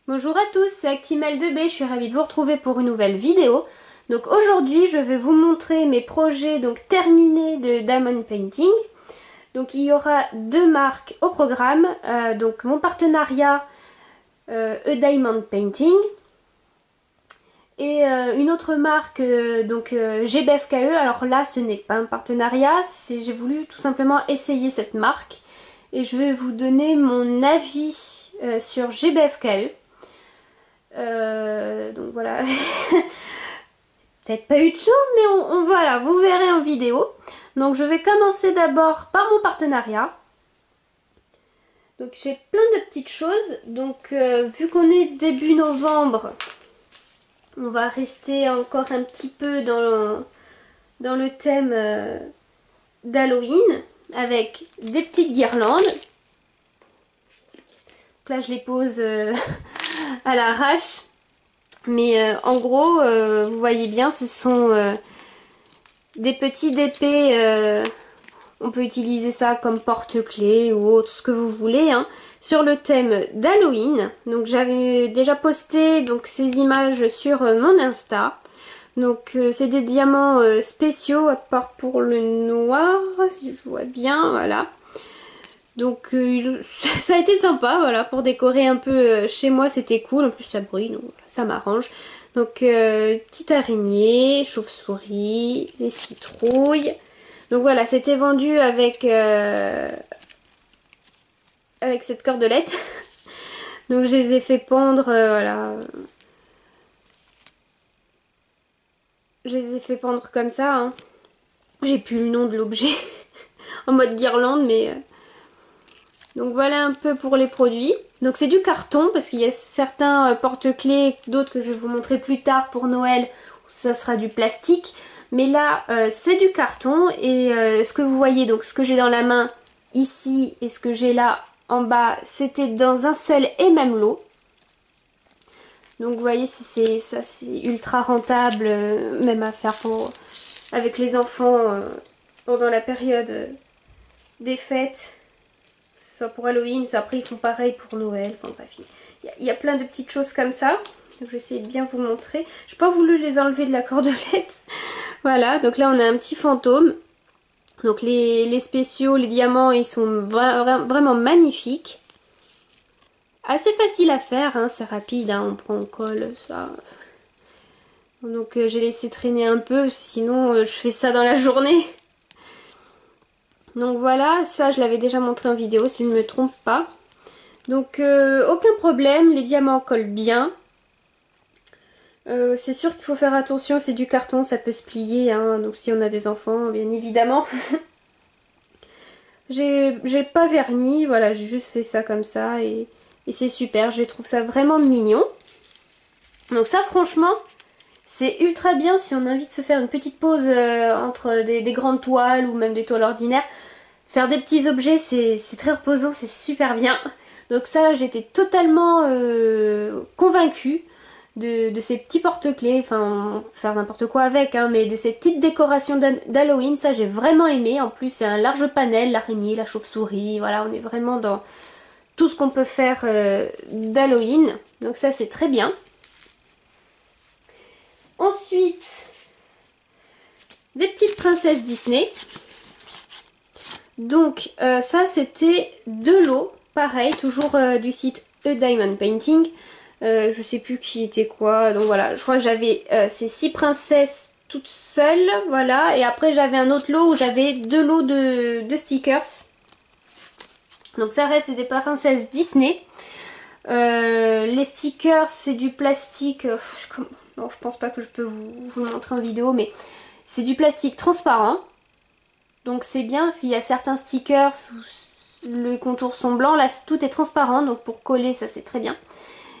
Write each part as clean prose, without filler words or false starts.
Bonjour à tous, c'est Actimel2B, je suis ravie de vous retrouver pour une nouvelle vidéo. Donc aujourd'hui je vais vous montrer mes projets terminés de Diamond Painting. Donc il y aura deux marques au programme, donc mon partenariat Diamond Painting et une autre marque GBFKE. Alors là ce n'est pas un partenariat, j'ai voulu tout simplement essayer cette marque et je vais vous donner mon avis sur GBFKE. Donc voilà, peut-être pas eu de chance, mais voilà, vous verrez en vidéo. Donc je vais commencer d'abord par mon partenariat. Donc j'ai plein de petites choses. Donc vu qu'on est début novembre, on va rester encore un petit peu dans le thème d'Halloween avec des petites guirlandes. Donc là je les pose à l'arrache. Mais en gros, vous voyez bien, ce sont des petits épées. On peut utiliser ça comme porte-clés ou autre, ce que vous voulez, hein, sur le thème d'Halloween. Donc j'avais déjà posté ces images sur mon Insta. Donc c'est des diamants spéciaux, à part pour le noir, si je vois bien, voilà. Donc ça a été sympa, voilà, pour décorer un peu chez moi, c'était cool. En plus ça brille, donc ça m'arrange. Donc petite araignée, chauve-souris, des citrouilles. Donc voilà, c'était vendu avec cette cordelette. Donc je les ai fait pendre, voilà. Je les ai fait pendre comme ça, hein. J'ai plus le nom de l'objet en mode guirlande, mais... Donc voilà un peu pour les produits. Donc c'est du carton parce qu'il y a certains porte-clés, d'autres que je vais vous montrer plus tard pour Noël, où ça sera du plastique. Mais là c'est du carton et ce que vous voyez, donc ce que j'ai dans la main ici et ce que j'ai là en bas, c'était dans un seul et même lot. Donc vous voyez, c'est ultra rentable, même à faire avec les enfants pendant la période des fêtes. Soit pour Halloween, soit après ils font pareil pour Noël. Enfin bref, il y a plein de petites choses comme ça. Donc je vais essayer de bien vous montrer. Je n'ai pas voulu les enlever de la cordelette. Voilà, donc là on a un petit fantôme. Donc les spéciaux, les diamants, ils sont vraiment magnifiques. Assez facile à faire, hein, c'est rapide, hein, on prend, on colle, ça. Donc j'ai laissé traîner un peu, sinon je fais ça dans la journée. Donc voilà, ça je l'avais déjà montré en vidéo si je ne me trompe pas. Donc aucun problème, les diamants collent bien. C'est sûr qu'il faut faire attention, c'est du carton, ça peut se plier, hein, donc si on a des enfants, bien évidemment. J'ai pas verni, voilà, j'ai juste fait ça comme ça et c'est super, je trouve ça vraiment mignon. Donc ça franchement, c'est ultra bien si on a envie de se faire une petite pause entre des grandes toiles ou même des toiles ordinaires. Faire des petits objets, c'est très reposant, c'est super bien. Donc ça, j'étais totalement convaincue de ces petits porte-clés. Enfin, on peut faire n'importe quoi avec, hein, mais de ces petites décorations d'Halloween, ça j'ai vraiment aimé. En plus, c'est un large panel, l'araignée, la chauve-souris, voilà, on est vraiment dans tout ce qu'on peut faire d'Halloween. Donc ça, c'est très bien. Ensuite, des petites princesses Disney. Donc ça c'était deux lots, pareil, toujours du site Diamond Painting. Je sais plus qui était quoi, donc voilà, je crois que j'avais ces 6 princesses toutes seules, voilà. Et après j'avais un autre lot où j'avais deux lots de stickers. Donc ça reste des princesses Disney. Les stickers c'est du plastique, non, je pense pas que je peux vous le montrer en vidéo, mais c'est du plastique transparent. Donc c'est bien parce qu'il y a certains stickers où les contours sont blancs, là tout est transparent, donc pour coller ça c'est très bien.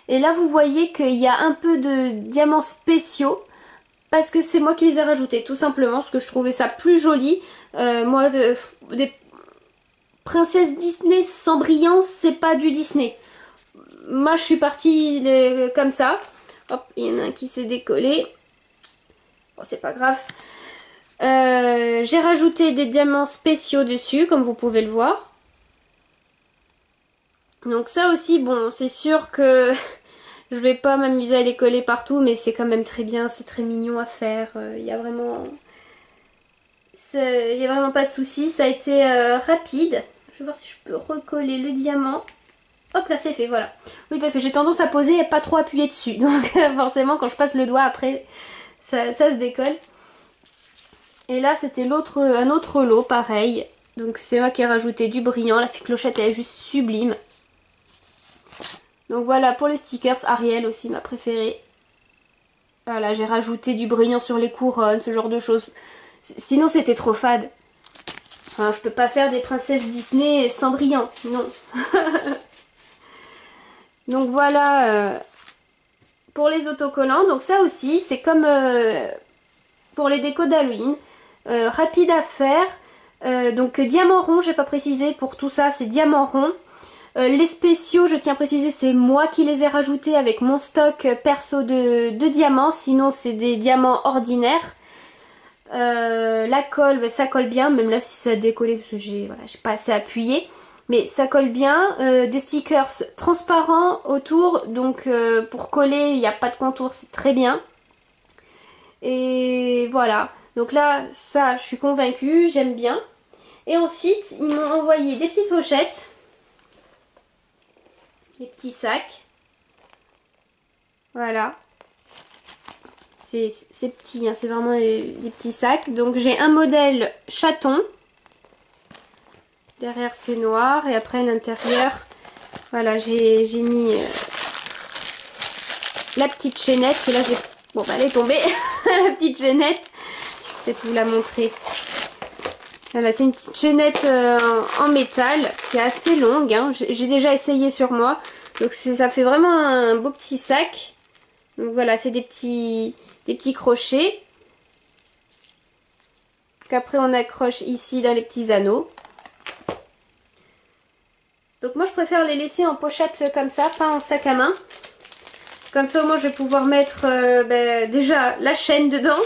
Et là vous voyez qu'il y a un peu de diamants spéciaux parce que c'est moi qui les ai rajoutés tout simplement parce que je trouvais ça plus joli. Moi des princesses Disney sans brillance, c'est pas du Disney. Moi je suis partie comme ça. Hop, il y en a un qui s'est décollé. Bon, c'est pas grave. J'ai rajouté des diamants spéciaux dessus, comme vous pouvez le voir. Donc ça aussi, bon, c'est sûr que Je vais pas m'amuser à les coller partout, mais c'est quand même très bien, c'est très mignon à faire. Il y a vraiment... Il y a vraiment pas de souci. Ça a été rapide. Je vais voir si je peux recoller le diamant. Hop là, c'est fait, voilà. Oui, parce que j'ai tendance à poser et pas trop appuyer dessus. Donc forcément, quand je passe le doigt après, ça se décolle. Et là, c'était un autre lot, pareil. Donc c'est moi qui ai rajouté du brillant. La fée clochette, elle est juste sublime. Donc voilà, pour les stickers, Ariel aussi, ma préférée. Voilà, j'ai rajouté du brillant sur les couronnes, ce genre de choses. Sinon, c'était trop fade. Enfin, je peux pas faire des princesses Disney sans brillant, non. Donc voilà, pour les autocollants. Donc ça aussi, c'est comme pour les décos d'Halloween. Rapide à faire. Donc diamant rond, j'ai pas précisé, pour tout ça, c'est diamant rond. Les spéciaux, je tiens à préciser, c'est moi qui les ai rajoutés avec mon stock perso de diamants. Sinon, c'est des diamants ordinaires. La colle, bah, ça colle bien, même là si ça a décollé parce que j'ai pas assez appuyé. Mais ça colle bien. Des stickers transparents autour, donc pour coller, il n'y a pas de contour, c'est très bien. Et voilà. Donc là, ça, je suis convaincue, j'aime bien. Et ensuite, ils m'ont envoyé des petites pochettes. Les petits sacs. Voilà. C'est petit, hein, c'est vraiment des petits sacs. Donc j'ai un modèle chaton. Derrière c'est noir. Et après à l'intérieur, voilà, j'ai mis la petite chaînette. Que là, bon, bah, elle est tombée. La petite chaînette. Peut-être vous la montrer. Voilà, c'est une petite chaînette en métal qui est assez longue. Hein. J'ai déjà essayé sur moi. Donc ça fait vraiment un beau petit sac. Donc voilà, c'est des petits crochets. Qu'après on accroche ici dans les petits anneaux. Donc moi je préfère les laisser en pochette comme ça, pas en sac à main. Comme ça au moins je vais pouvoir mettre déjà la chaîne dedans.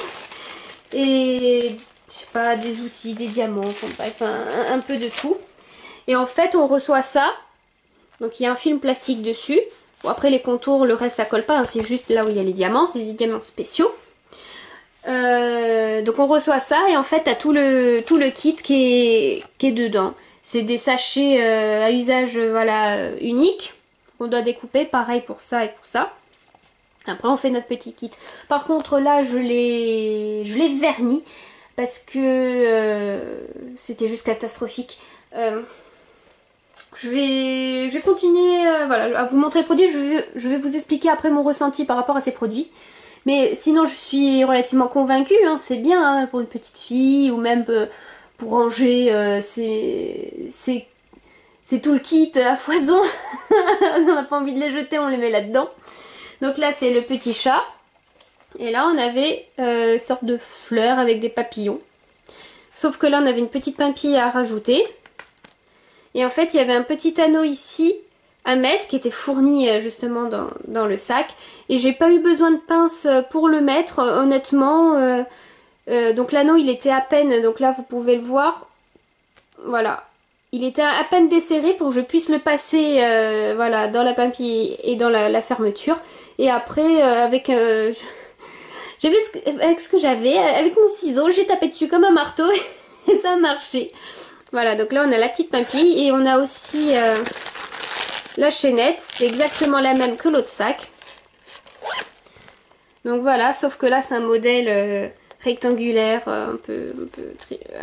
Et je sais pas, des outils, des diamants, enfin, bref, un peu de tout. Et en fait on reçoit ça. Donc il y a un film plastique dessus. Bon après les contours, le reste ça colle pas, hein, c'est juste là où il y a les diamants, c'est des diamants spéciaux. Donc on reçoit ça et en fait t'as tout le kit qui est dedans. C'est des sachets à usage voilà, unique. On doit découper, pareil pour ça et pour ça. Après on fait notre petit kit. Par contre là je l'ai verni parce que c'était juste catastrophique. Je vais continuer voilà, à vous montrer le produit. Je vais vous expliquer après mon ressenti par rapport à ces produits. Mais sinon je suis relativement convaincue, hein, c'est bien hein, pour une petite fille ou même pour ranger c'est tout le kit à foison. On n'a pas envie de les jeter, on les met là-dedans. Donc là c'est le petit chat. Et là on avait une sorte de fleur avec des papillons. Sauf que là on avait une petite pimpille à rajouter. Et en fait il y avait un petit anneau ici à mettre qui était fourni justement dans le sac. Et j'ai pas eu besoin de pince pour le mettre honnêtement. Donc l'anneau il était à peine, donc là vous pouvez le voir. Voilà. Il était à peine desserré pour que je puisse le passer voilà, dans la pimpille et dans la fermeture. Et après avec... j'ai vu avec ce que j'avais, avec mon ciseau, j'ai tapé dessus comme un marteau et ça a marché. Voilà, donc là on a la petite pimpille et on a aussi la chaînette, c'est exactement la même que l'autre sac. Donc voilà, sauf que là c'est un modèle rectangulaire, un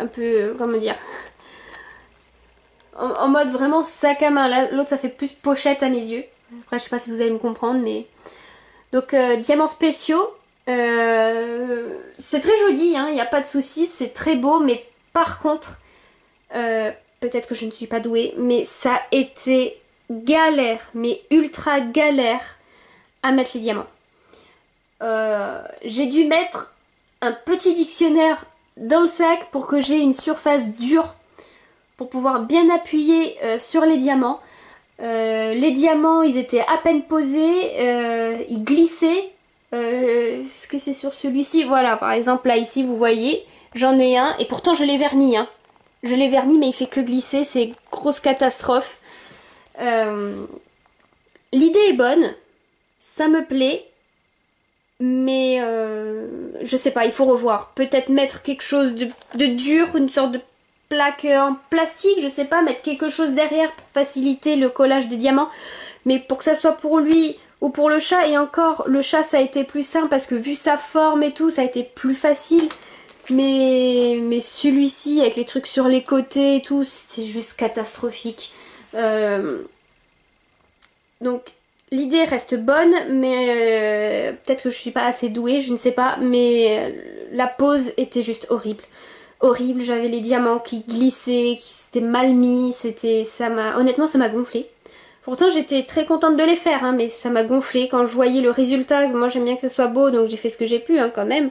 peu comment dire, en mode vraiment sac à main. L'autre ça fait plus pochette à mes yeux. Après je sais pas si vous allez me comprendre, mais... Donc diamants spéciaux, c'est très joli, hein, y a pas de souci, c'est très beau, mais par contre, peut-être que je ne suis pas douée, mais ça a été galère, mais ultra galère à mettre les diamants. J'ai dû mettre un petit dictionnaire dans le sac pour que j'ai une surface dure pour pouvoir bien appuyer sur les diamants. Les diamants ils étaient à peine posés, ils glissaient. Est-ce que c'est sur celui-ci? Voilà, par exemple là ici vous voyez, j'en ai un et pourtant je l'ai verni, hein. Je l'ai verni mais il fait que glisser, c'est grosse catastrophe. L'idée est bonne. Ça me plaît, mais je sais pas, il faut revoir. Peut-être mettre quelque chose de dur, une sorte de plaque en plastique, je sais pas, mettre quelque chose derrière pour faciliter le collage des diamants. Mais pour que ça soit pour lui ou pour le chat, et encore, le chat ça a été plus simple parce que vu sa forme et tout, ça a été plus facile. Mais celui-ci, avec les trucs sur les côtés et tout, c'est juste catastrophique. Donc l'idée reste bonne, mais peut-être que je suis pas assez douée, je ne sais pas. Mais la pose était juste horrible. Horrible, j'avais les diamants qui glissaient, qui s'étaient mal mis, honnêtement ça m'a gonflé. Pourtant j'étais très contente de les faire, hein, mais ça m'a gonflé quand je voyais le résultat. Moi j'aime bien que ça soit beau, donc j'ai fait ce que j'ai pu, hein, quand même.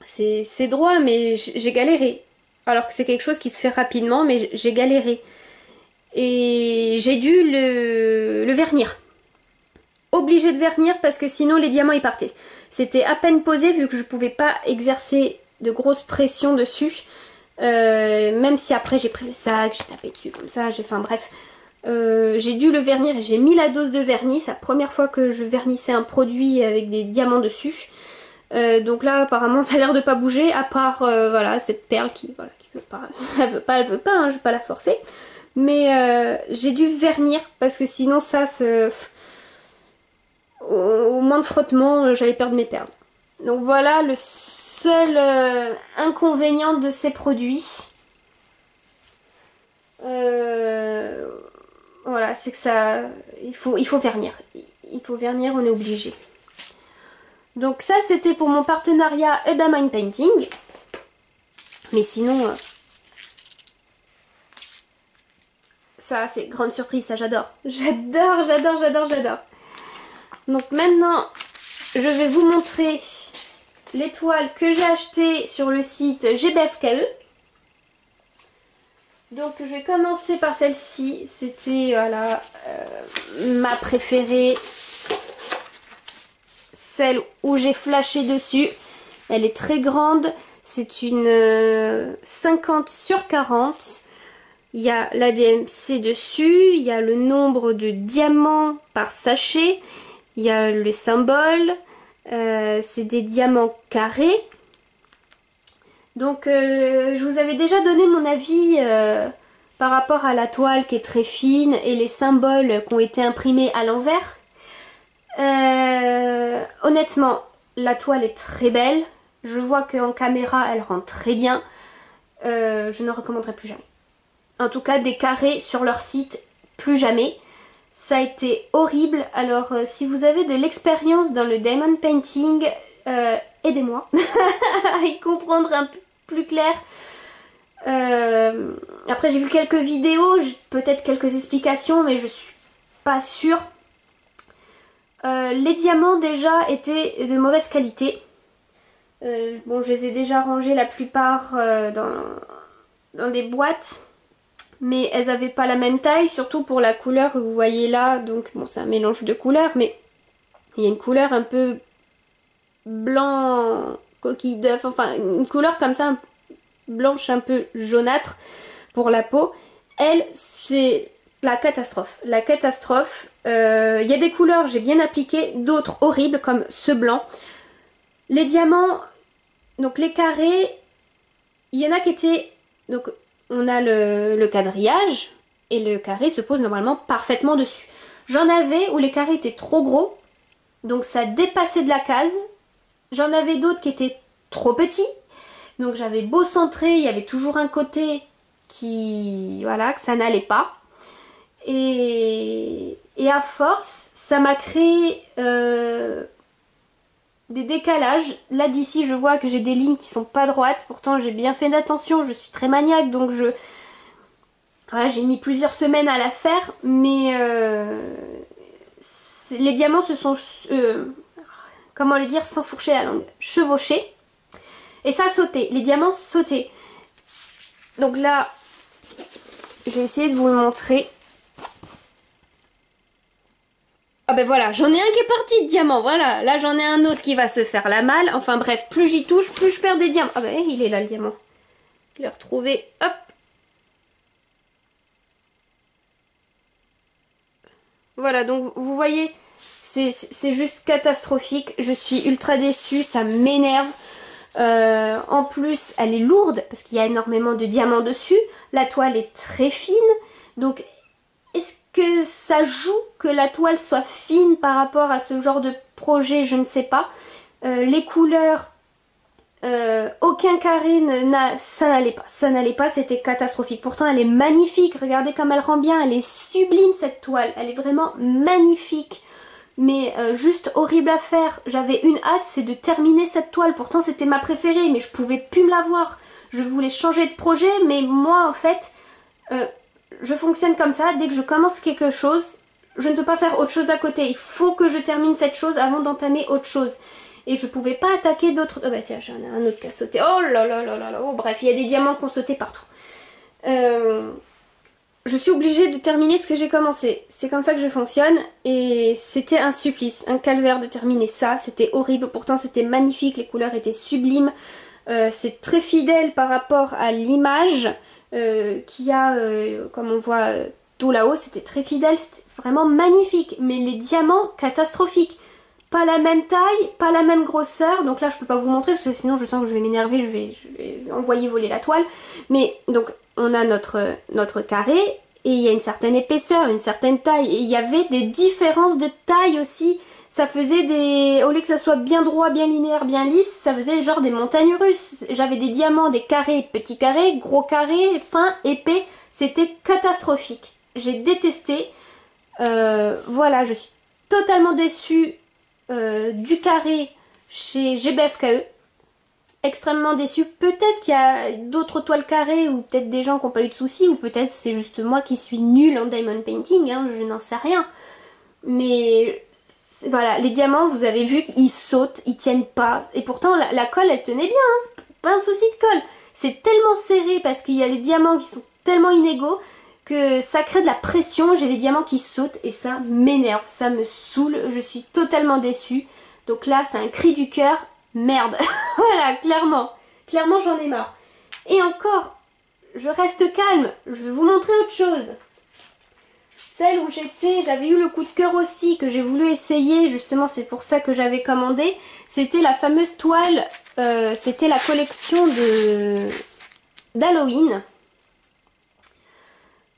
C'est droit, mais j'ai galéré. Alors que c'est quelque chose qui se fait rapidement, mais j'ai galéré. Et j'ai dû le vernir. Obligée de vernir parce que sinon les diamants ils partaient. C'était à peine posé vu que je pouvais pas exercer de grosse pression dessus. Même si après j'ai pris le sac, j'ai tapé dessus comme ça, enfin bref. J'ai dû le vernir et j'ai mis la dose de vernis. C'est la première fois que je vernissais un produit avec des diamants dessus. Donc là apparemment ça a l'air de pas bouger à part voilà cette perle qui veut pas. Elle veut pas, hein, je vais pas la forcer. Mais j'ai dû vernir parce que sinon ça au moins de frottement j'allais perdre mes perles. Donc voilà le seul inconvénient de ces produits. Voilà, c'est que ça il faut vernir. Il faut vernir, on est obligé. Donc ça c'était pour mon partenariat Huda Mind Painting. Mais sinon ça c'est grande surprise, ça j'adore. J'adore, j'adore, j'adore, j'adore. Donc maintenant je vais vous montrer les toiles que j'ai achetées sur le site GBFKE. Donc je vais commencer par celle-ci. C'était voilà, ma préférée. Celle où j'ai flashé dessus. Elle est très grande. C'est une 50 sur 40. Il y a l'ADMC dessus. Il y a le nombre de diamants par sachet. Il y a le symbole. C'est des diamants carrés. Donc je vous avais déjà donné mon avis par rapport à la toile qui est très fine et les symboles qui ont été imprimés à l'envers. Honnêtement, la toile est très belle. Je vois qu'en caméra, elle rend très bien. Je ne recommanderais plus jamais. En tout cas, des carrés sur leur site, plus jamais. Ça a été horrible. Alors, si vous avez de l'expérience dans le diamond painting, aidez-moi à y comprendre un peu plus clair. Après, j'ai vu quelques vidéos, peut-être quelques explications, mais je suis pas sûre. Les diamants déjà étaient de mauvaise qualité. Bon, je les ai déjà rangés la plupart dans des boîtes, mais elles n'avaient pas la même taille, surtout pour la couleur que vous voyez là. Donc bon, c'est un mélange de couleurs, mais il y a une couleur un peu blanc, coquille d'œuf, enfin une couleur comme ça, blanche un peu jaunâtre pour la peau. Elle, c'est la catastrophe. La catastrophe. Il y a des couleurs j'ai bien appliquées, d'autres horribles comme ce blanc. Les diamants, donc les carrés, il y en a qui étaient... Donc on a le quadrillage et le carré se pose normalement parfaitement dessus. J'en avais où les carrés étaient trop gros, donc ça dépassait de la case. J'en avais d'autres qui étaient trop petits, donc j'avais beau centrer, il y avait toujours un côté qui... Voilà, que ça n'allait pas. Et à force, ça m'a créé des décalages. Là d'ici, je vois que j'ai des lignes qui sont pas droites. Pourtant, j'ai bien fait d'attention, je suis très maniaque, donc voilà, j'ai mis plusieurs semaines à la faire, mais les diamants se sont... comment le dire sans fourcher la langue, chevauchés. Et ça a sauté, les diamants sautaient. Donc là, je vais essayer de vous le montrer. Ah ben voilà, j'en ai un qui est parti de diamant, voilà. Là j'en ai un autre qui va se faire la malle. Enfin bref, plus j'y touche, plus je perds des diamants. Ah ben il est là le diamant. Je l'ai retrouvé, hop. Voilà, donc vous voyez, c'est juste catastrophique. Je suis ultra déçue, ça m'énerve. En plus, elle est lourde parce qu'il y a énormément de diamants dessus. La toile est très fine. Donc, est-ce que ça joue que la toile soit fine par rapport à ce genre de projet? Je ne sais pas. Les couleurs, aucun carré, ça n'allait pas, c'était catastrophique. Pourtant, elle est magnifique. Regardez comme elle rend bien. Elle est sublime cette toile. Elle est vraiment magnifique. Mais juste horrible à faire. J'avais une hâte, c'est de terminer cette toile. Pourtant c'était ma préférée, mais je pouvais plus me la voir. Je voulais changer de projet, mais moi en fait, euh, je fonctionne comme ça. Dès que je commence quelque chose, je ne peux pas faire autre chose à côté. Il faut que je termine cette chose avant d'entamer autre chose. Et je pouvais pas attaquer d'autres... Oh bah tiens, j'en ai un autre qui a sauté. Oh là là là là là. Oh bref, il y a des diamants qui ont sauté partout. Je suis obligée de terminer ce que j'ai commencé. C'est comme ça que je fonctionne et c'était un supplice, un calvaire de terminer ça. C'était horrible, pourtant c'était magnifique, les couleurs étaient sublimes. C'est très fidèle par rapport à l'image qu'il y a, comme on voit tout là-haut. C'était très fidèle, c'était vraiment magnifique. Mais les diamants, catastrophiques. Pas la même taille, pas la même grosseur. Donc là, je peux pas vous montrer parce que sinon je sens que je vais m'énerver, je vais envoyer voler la toile. Mais donc on a notre carré et il y a une certaine épaisseur, une certaine taille. Et il y avait des différences de taille aussi. Ça faisait des... Au lieu que ça soit bien droit, bien linéaire, bien lisse, ça faisait genre des montagnes russes. J'avais des diamants, des carrés, petits carrés, gros carrés, fins, épais. C'était catastrophique. J'ai détesté. Voilà, je suis totalement déçue du carré chez GBFKE. Extrêmement déçue. Peut-être qu'il y a d'autres toiles carrées ou peut-être des gens qui n'ont pas eu de soucis ou peut-être c'est juste moi qui suis nulle en diamond painting, hein, je n'en sais rien. Mais voilà, les diamants, vous avez vu qu'ils sautent, ils tiennent pas. Et pourtant, la colle, elle tenait bien, hein, c'est pas un souci de colle. C'est tellement serré parce qu'il y a les diamants qui sont tellement inégaux que ça crée de la pression. J'ai les diamants qui sautent et ça m'énerve, ça me saoule. Je suis totalement déçue. Donc là, c'est un cri du cœur. Merde. Voilà, clairement. Clairement, j'en ai marre. Et encore, je reste calme. Je vais vous montrer autre chose. Celle où j'avais eu le coup de cœur aussi, que j'ai voulu essayer, justement c'est pour ça que j'avais commandé, c'était la fameuse toile, c'était la collection d'Halloween.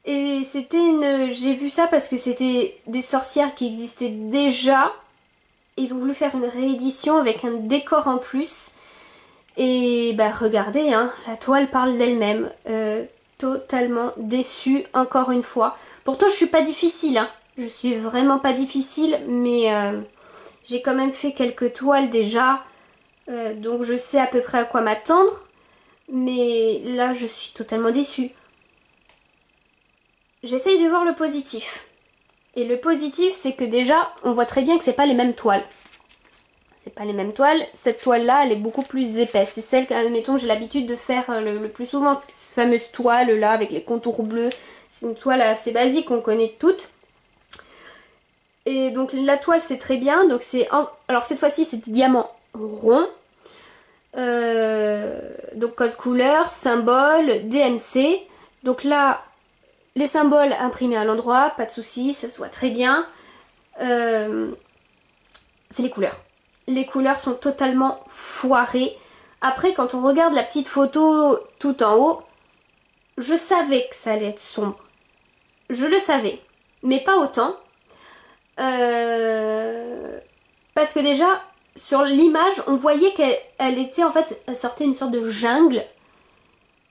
Et c'était j'ai vu ça parce que c'était des sorcières qui existaient déjà. Ils ont voulu faire une réédition avec un décor en plus. Et bah regardez, hein, la toile parle d'elle-même. Totalement déçue encore une fois. Pourtant je suis pas difficile, hein. Je suis vraiment pas difficile, mais j'ai quand même fait quelques toiles déjà. Donc je sais à peu près à quoi m'attendre. Mais là je suis totalement déçue. J'essaye de voir le positif. Et le positif c'est que déjà on voit très bien que c'est pas les mêmes toiles. C'est pas les mêmes toiles. Cette toile-là, elle est beaucoup plus épaisse. C'est celle, admettons, j'ai l'habitude de faire le plus souvent. Cette fameuse toile-là, avec les contours bleus. C'est une toile assez basique, qu'on connaît toutes. Et donc, la toile, c'est très bien. Donc, alors, cette fois-ci, c'est des diamants ronds. Donc, code couleur, symbole, DMC. Donc là, les symboles imprimés à l'endroit, pas de soucis, ça se voit très bien. C'est les couleurs. Les couleurs sont totalement foirées. Après, quand on regarde la petite photo tout en haut, je savais que ça allait être sombre. Je le savais, mais pas autant. Parce que déjà, sur l'image, on voyait qu'elle était en fait, elle sortait une sorte de jungle.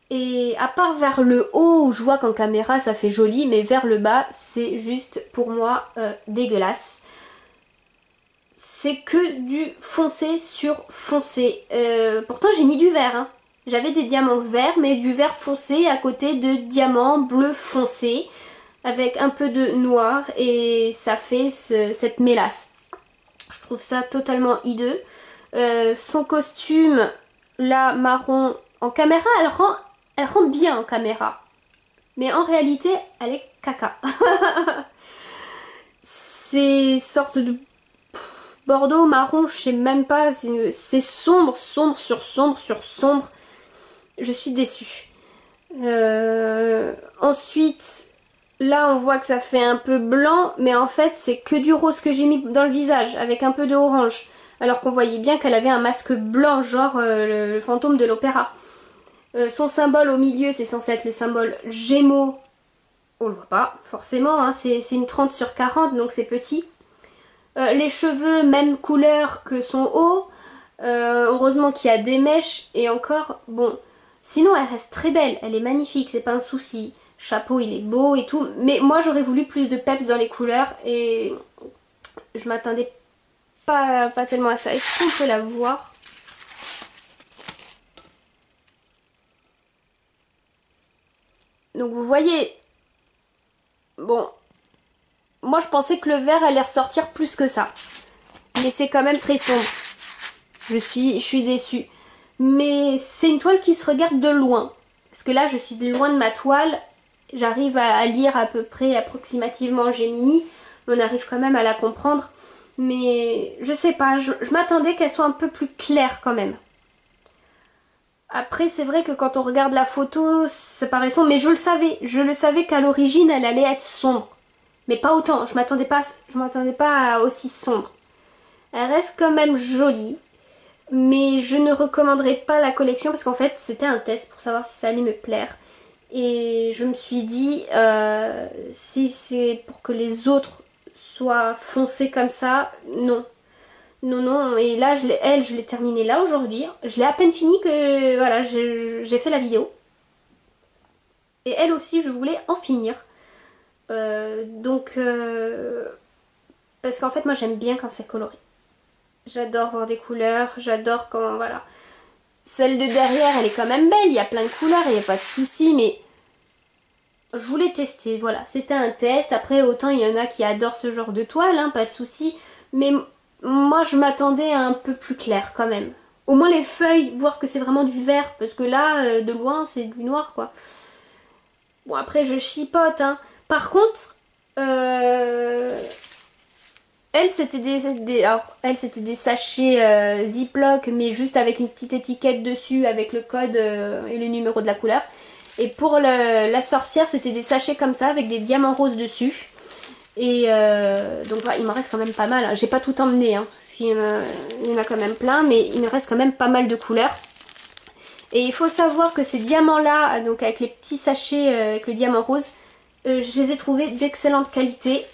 Et à part vers le haut, où je vois qu'en caméra ça fait joli, mais vers le bas, c'est juste pour moi dégueulasse. C'est que du foncé sur foncé. Pourtant j'ai mis du vert, hein. J'avais des diamants verts, mais du vert foncé à côté de diamants bleu foncé, avec un peu de noir, et ça fait cette mélasse. Je trouve ça totalement hideux. Son costume, là, marron, en caméra, elle rend bien en caméra. Mais en réalité, elle est caca. C'est sorte de bordeaux, marron, je sais même pas, c'est sombre, sombre sur sombre sur sombre. Je suis déçue. Ensuite, Là, on voit que ça fait un peu blanc, mais en fait, c'est que du rose que j'ai mis dans le visage, avec un peu de orange. Alors qu'on voyait bien qu'elle avait un masque blanc, genre le fantôme de l'opéra. Son symbole au milieu, c'est censé être le symbole Gémeaux. On le voit pas, forcément, hein, c'est une 30/40, donc c'est petit. Les cheveux, même couleur que son haut. Heureusement qu'il y a des mèches, et encore, bon. Sinon, elle reste très belle, elle est magnifique, c'est pas un souci. Chapeau, il est beau et tout. Mais moi, j'aurais voulu plus de peps dans les couleurs, et je m'attendais pas tellement à ça. Est-ce qu'on peut la voir? Donc vous voyez, bon, moi je pensais que le vert allait ressortir plus que ça. Mais c'est quand même très sombre. Je suis déçue. Mais c'est une toile qui se regarde de loin. Parce que là, je suis loin de ma toile. J'arrive à lire à peu près approximativement Gemini. On arrive quand même à la comprendre. Mais je sais pas, je m'attendais qu'elle soit un peu plus claire quand même. Après, c'est vrai que quand on regarde la photo, ça paraît sombre, mais je le savais qu'à l'origine, elle allait être sombre. Mais pas autant, je m'attendais pas à aussi sombre. Elle reste quand même jolie, mais je ne recommanderais pas la collection parce qu'en fait, c'était un test pour savoir si ça allait me plaire. Et je me suis dit, si c'est pour que les autres soient foncés comme ça, non. Non, non, et là, je l'ai terminée là aujourd'hui. Je l'ai à peine fini que, voilà, j'ai fait la vidéo. Et elle aussi, je voulais en finir. Parce qu'en fait, moi, j'aime bien quand c'est coloré. J'adore voir des couleurs, j'adore quand, voilà. Celle de derrière, elle est quand même belle, il y a plein de couleurs, il n'y a pas de souci, mais je voulais tester, voilà. C'était un test. Après, autant il y en a qui adorent ce genre de toile, hein, pas de souci. Mais moi, je m'attendais à un peu plus clair quand même. Au moins les feuilles, voir que c'est vraiment du vert, parce que là, de loin, c'est du noir, quoi. Bon, après, je chipote, hein. Par contre, elle, c'était c'était des sachets Ziploc, mais juste avec une petite étiquette dessus, avec le code et le numéro de la couleur. Et pour la sorcière, c'était des sachets comme ça, avec des diamants roses dessus. Et donc voilà, il m'en reste quand même pas mal, hein. J'ai pas tout emmené, hein, parce qu'il y en a quand même plein, mais il me reste quand même pas mal de couleurs. Et il faut savoir que ces diamants-là, donc avec les petits sachets avec le diamant rose, je les ai trouvés d'excellente qualité.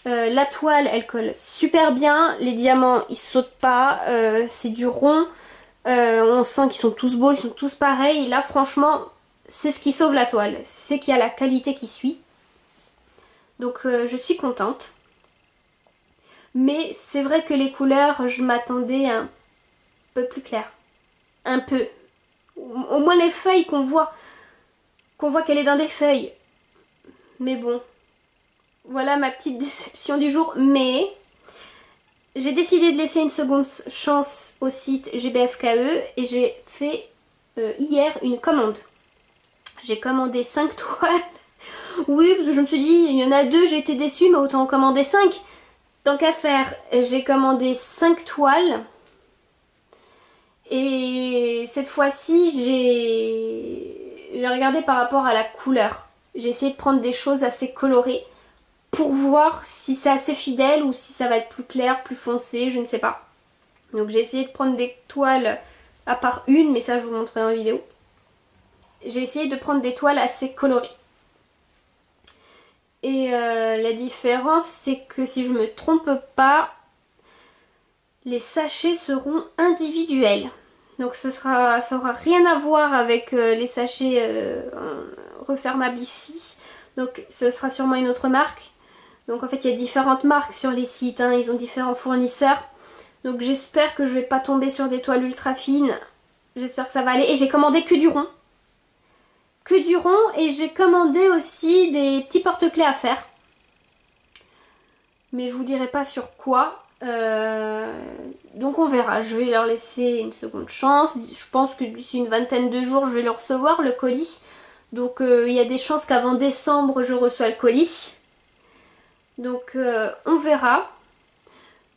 La toile, elle colle super bien. Les diamants, ils sautent pas. C'est du rond. On sent qu'ils sont tous beaux, ils sont tous pareils. Là, franchement, c'est ce qui sauve la toile. C'est qu'il y a la qualité qui suit. Donc, je suis contente. Mais c'est vrai que les couleurs, je m'attendais un peu plus clair. Un peu. Au moins les feuilles qu'on voit qu'elle est dans des feuilles. Mais bon, voilà ma petite déception du jour. Mais j'ai décidé de laisser une seconde chance au site GBFKE et j'ai fait hier une commande. J'ai commandé 5 toiles. Oui, parce que je me suis dit, il y en a 2, j'ai été déçue, mais autant en commander 5. Tant qu'à faire, j'ai commandé 5 toiles. Et cette fois-ci, j'ai regardé par rapport à la couleur. J'ai essayé de prendre des choses assez colorées pour voir si c'est assez fidèle ou si ça va être plus clair, plus foncé, je ne sais pas. Donc j'ai essayé de prendre des toiles, à part une, mais ça je vous montrerai en vidéo. J'ai essayé de prendre des toiles assez colorées. Et la différence, c'est que si je me trompe pas, les sachets seront individuels. Donc ça aura rien à voir avec les sachets refermables ici. Donc ça sera sûrement une autre marque. Donc en fait il y a différentes marques sur les sites, hein, ils ont différents fournisseurs. Donc j'espère que je vais pas tomber sur des toiles ultra fines. J'espère que ça va aller. Et j'ai commandé que du rond. Que du rond, et j'ai commandé aussi des petits porte-clés à faire. Mais je vous dirai pas sur quoi. Donc on verra, je vais leur laisser une seconde chance. Je pense que d'ici une vingtaine de jours je vais le recevoir, le colis. Donc il y a des chances qu'avant décembre je reçois le colis. Donc on verra.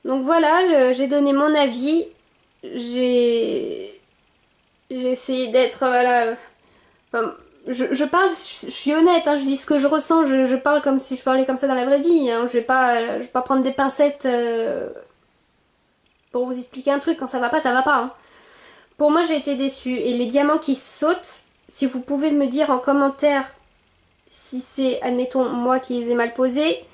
Donc voilà, j'ai donné mon avis. J'ai essayé d'être, voilà, enfin, je parle, je suis honnête, hein, je dis ce que je ressens, je parle comme si je parlais comme ça dans la vraie vie, hein, je vais pas prendre des pincettes pour vous expliquer un truc, quand ça va pas, ça va pas. Hein. Pour moi, j'ai été déçue. Et les diamants qui sautent, si vous pouvez me dire en commentaire si c'est, admettons, moi qui les ai mal posés,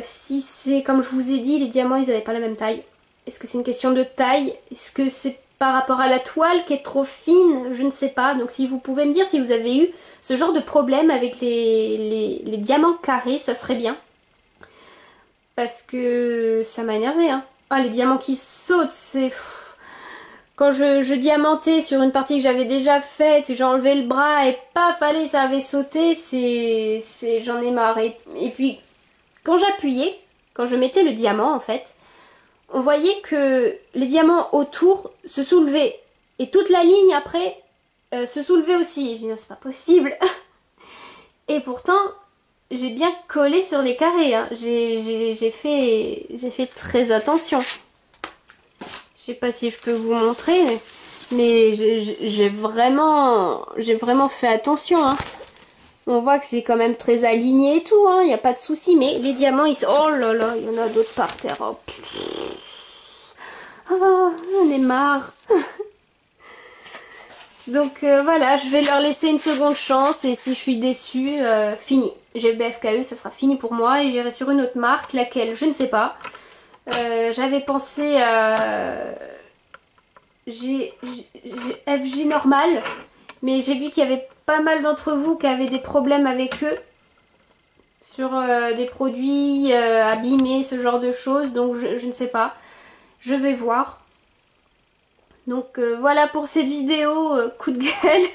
si c'est, comme je vous ai dit, les diamants, ils n'avaient pas la même taille. Est-ce que c'est une question de taille? Est-ce que c'est par rapport à la toile qui est trop fine? Je ne sais pas. Donc si vous pouvez me dire si vous avez eu ce genre de problème avec les diamants carrés, ça serait bien. Parce que ça m'a énervé, hein. Ah, les diamants qui sautent, c'est... Quand je diamantais sur une partie que j'avais déjà faite, j'ai enlevé le bras et paf, allez, ça avait sauté, j'en ai marre. Et puis, quand j'appuyais, quand je mettais le diamant, en fait, on voyait que les diamants autour se soulevaient. Et toute la ligne, après, se soulevait aussi. Et je dis, non, c'est pas possible. Et pourtant, j'ai bien collé sur les carrés. Hein. J'ai fait très attention. Je sais pas si je peux vous montrer, mais j'ai vraiment fait attention. Hein. On voit que c'est quand même très aligné et tout, il n'y a pas de souci. Mais les diamants, ils sont... Oh là là, il y en a d'autres par terre. Oh, oh on est marre. Donc voilà, je vais leur laisser une seconde chance et si je suis déçue, fini. GBFKE, ça sera fini pour moi et j'irai sur une autre marque, laquelle, je ne sais pas. J'avais pensé à FJ normal, mais j'ai vu qu'il y avait pas mal d'entre vous qui avaient des problèmes avec eux sur des produits abîmés, ce genre de choses, donc je ne sais pas. Je vais voir. Donc voilà pour cette vidéo, coup de gueule.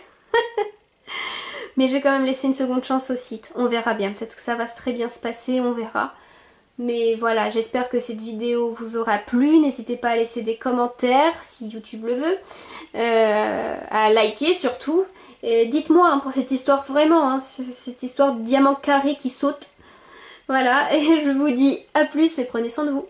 Mais j'ai quand même laissé une seconde chance au site. On verra bien, peut-être que ça va très bien se passer, on verra. Mais voilà, j'espère que cette vidéo vous aura plu. N'hésitez pas à laisser des commentaires si YouTube le veut. À liker surtout. Dites-moi hein, pour cette histoire vraiment, hein, cette histoire de diamant carré qui saute. Voilà, et je vous dis à plus et prenez soin de vous.